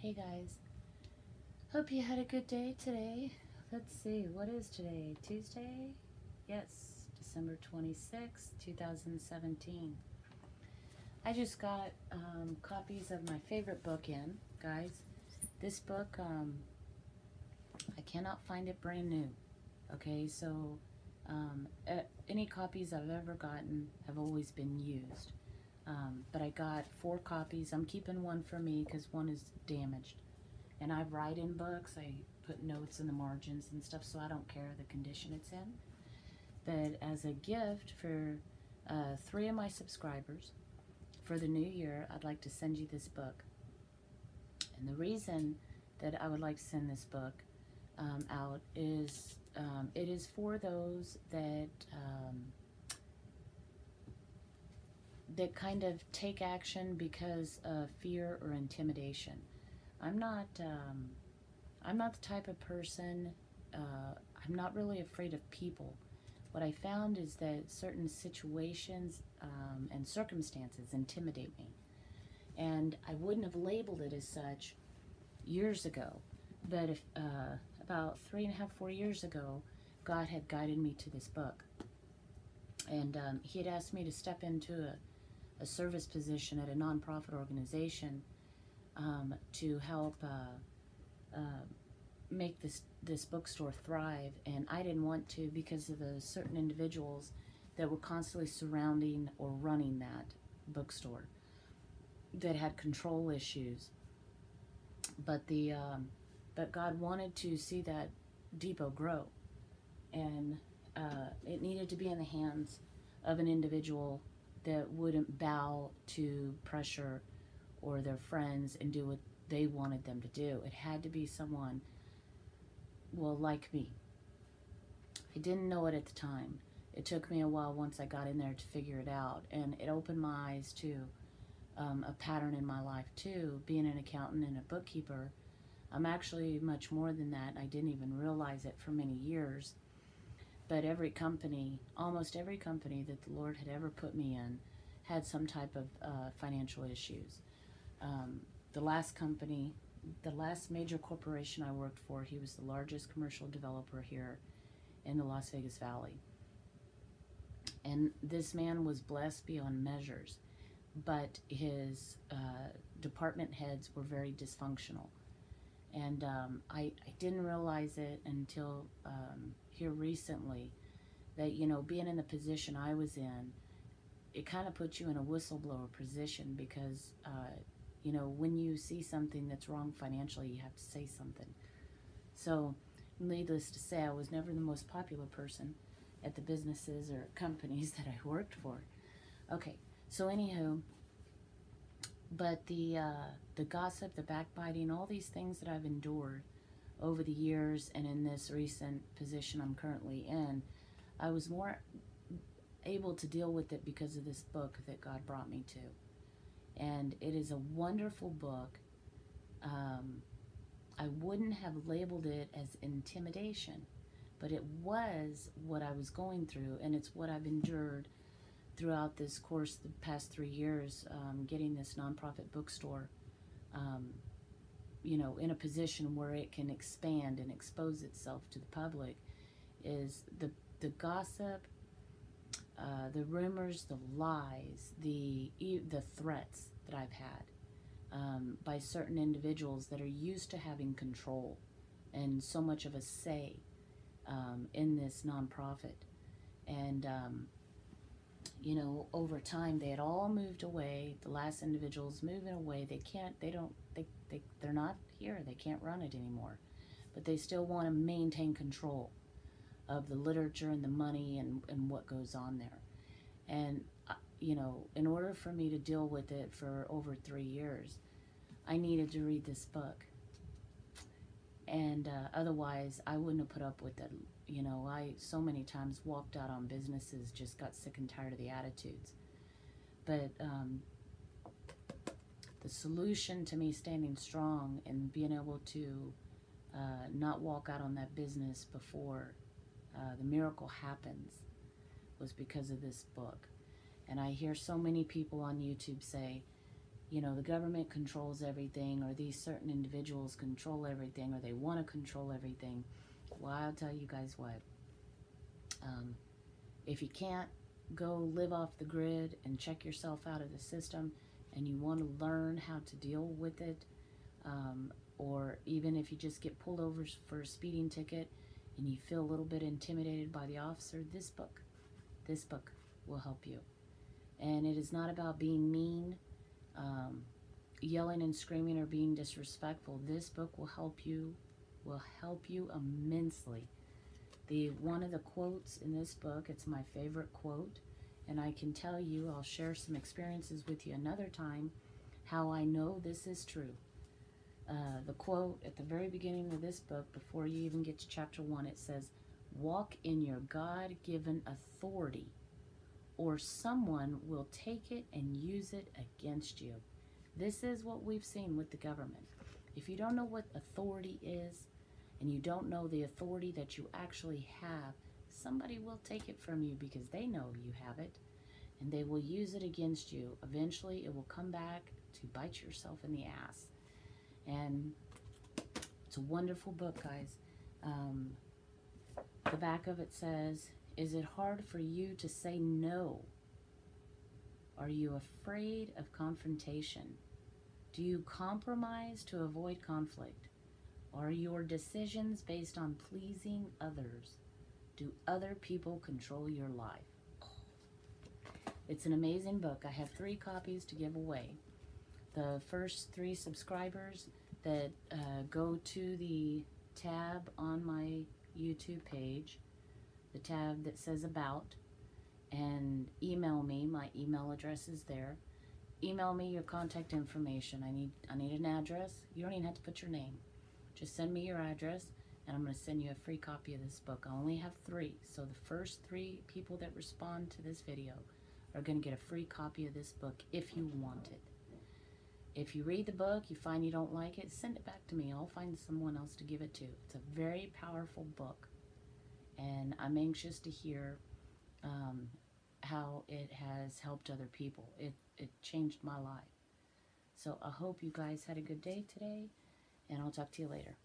Hey guys, hope you had a good day today. Let's see, what is today? Tuesday? Yes, December 26th, 2017. I just got copies of my favorite book in, guys. This book, I cannot find it brand new. Okay, so any copies I've ever gotten have always been used. But I got 4 copies. I'm keeping one for me because one is damaged. And I write in books. I put notes in the margins and stuff, so I don't care the condition it's in. But as a gift for 3 of my subscribers for the new year, I'd like to send you this book. And the reason that I would like to send this book out is it is for those that that kind of take action because of fear or intimidation. I'm not the type of person, I'm not really afraid of people. What I found is that certain situations and circumstances intimidate me. And I wouldn't have labeled it as such years ago. But if, about 3.5, 4 years ago, God had guided me to this book. And he had asked me to step into a service position at a nonprofit organization to help make this bookstore thrive. And I didn't want to because of the certain individuals that were constantly surrounding or running that bookstore that had control issues. But but God wanted to see that depot grow, and it needed to be in the hands of an individual that wouldn't bow to pressure or their friends and do what they wanted them to do. It had to be someone, well, like me. I didn't know it at the time. It took me a while once I got in there to figure it out, and it opened my eyes to a pattern in my life too. Being an accountant and a bookkeeper, I'm actually much more than that. I didn't even realize it for many years. But every company, almost every company that the Lord had ever put me in had some type of financial issues. The last company, the last major corporation I worked for, he was the largest commercial developer here in the Las Vegas Valley. And this man was blessed beyond measures, but his department heads were very dysfunctional. And I didn't realize it until here recently that, you know, being in the position I was in, it kind of puts you in a whistleblower position because, you know, when you see something that's wrong financially, you have to say something. So, needless to say, I was never the most popular person at the businesses or companies that I worked for. Okay, so anywho, but the gossip, the backbiting, all these things that I've endured over the years and in this recent position I'm currently in, I was more able to deal with it because of this book that God brought me to. And it is a wonderful book. I wouldn't have labeled it as intimidation, but it was what I was going through, and it's what I've endured throughout this course the past 3 years, getting this nonprofit bookstore, you know, in a position where it can expand and expose itself to the public. Is the gossip, the rumors, the lies, the threats that I've had by certain individuals that are used to having control and so much of a say in this nonprofit. And you know, over time they had all moved away. The last individuals moving away. They're not here. They can't run it anymore. But they still want to maintain control of the literature and the money and what goes on there. And, you know, in order for me to deal with it for over 3 years, I needed to read this book. And otherwise, I wouldn't have put up with it. You know, I so many times walked out on businesses, just got sick and tired of the attitudes. But the solution to me standing strong and being able to not walk out on that business before the miracle happens was because of this book. And I hear so many people on YouTube say, you know, the government controls everything, or these certain individuals control everything, or they want to control everything. Well, I'll tell you guys what. If you can't go live off the grid and check yourself out of the system, and you want to learn how to deal with it, or even if you just get pulled over for a speeding ticket and you feel a little bit intimidated by the officer, this book will help you. And it is not about being mean, yelling and screaming, or being disrespectful. This book will help you immensely. One of the quotes in this book, it's my favorite quote, and I can tell you, I'll share some experiences with you another time, how I know this is true. The quote at the very beginning of this book, before you even get to chapter 1, it says, "Walk in your God-given authority, or someone will take it and use it against you." This is what we've seen with the government. If you don't know what authority is, and you don't know the authority that you actually have, somebody will take it from you because they know you have it, and they will use it against you. Eventually, it will come back to bite yourself in the ass. And it's a wonderful book, guys. The back of it says, "Is it hard for you to say no? Are you afraid of confrontation? Do you compromise to avoid conflict? Are your decisions based on pleasing others? Do other people control your life?" It's an amazing book. I have 3 copies to give away. The first 3 subscribers that go to the tab on my YouTube page, the tab that says About, and email me. My email address is there. Email me your contact information. I need an address. You don't even have to put your name. Just send me your address, and I'm going to send you a free copy of this book. I only have 3, so the first 3 people that respond to this video are going to get a free copy of this book if you want it. If you read the book, you find you don't like it, send it back to me. I'll find someone else to give it to. It's a very powerful book, and I'm anxious to hear how it has helped other people. It changed my life. So I hope you guys had a good day today, and I'll talk to you later.